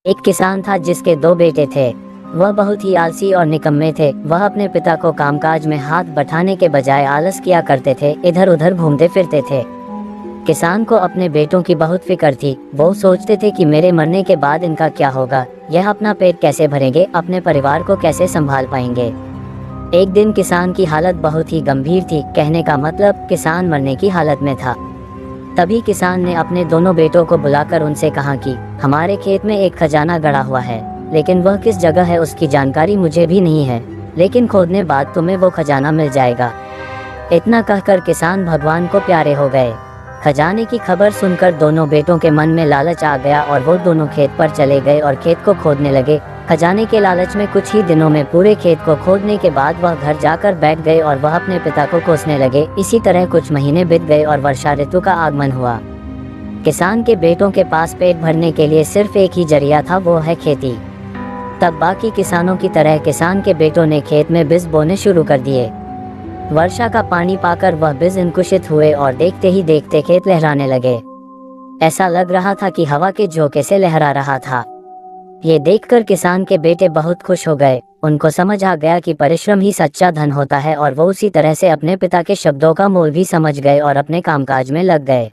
एक किसान था जिसके दो बेटे थे। वह बहुत ही आलसी और निकम्मे थे। वह अपने पिता को कामकाज में हाथ बटाने के बजाय आलस किया करते थे, इधर उधर घूमते फिरते थे। किसान को अपने बेटों की बहुत फिक्र थी। वो सोचते थे कि मेरे मरने के बाद इनका क्या होगा, यह अपना पेट कैसे भरेंगे, अपने परिवार को कैसे संभाल पाएंगे। एक दिन किसान की हालत बहुत ही गंभीर थी, कहने का मतलब किसान मरने की हालत में था। तभी किसान ने अपने दोनों बेटों को बुलाकर उनसे कहा कि हमारे खेत में एक खजाना गड़ा हुआ है, लेकिन वह किस जगह है उसकी जानकारी मुझे भी नहीं है, लेकिन खोदने बाद तुम्हें वो खजाना मिल जाएगा। इतना कहकर किसान भगवान को प्यारे हो गए। खजाने की खबर सुनकर दोनों बेटों के मन में लालच आ गया और वो दोनों खेत पर चले गए और खेत को खोदने लगे। खजाने के लालच में कुछ ही दिनों में पूरे खेत को खोदने के बाद वह घर जाकर बैठ गए और वह अपने पिता को कोसने लगे। इसी तरह कुछ महीने बीत गए और वर्षा ऋतु का आगमन हुआ। किसान के बेटों के पास पेट भरने के लिए सिर्फ एक ही जरिया था, वो है खेती। तब बाकी किसानों की तरह किसान के बेटों ने खेत में बीज बोने शुरू कर दिए। वर्षा का पानी पाकर वह बीज अंकुरित हुए और देखते ही देखते खेत लहराने लगे। ऐसा लग रहा था कि हवा के झोंके से लहरा रहा था। ये देखकर किसान के बेटे बहुत खुश हो गए। उनको समझ आ गया कि परिश्रम ही सच्चा धन होता है और वो उसी तरह से अपने पिता के शब्दों का मोल भी समझ गए और अपने कामकाज में लग गए।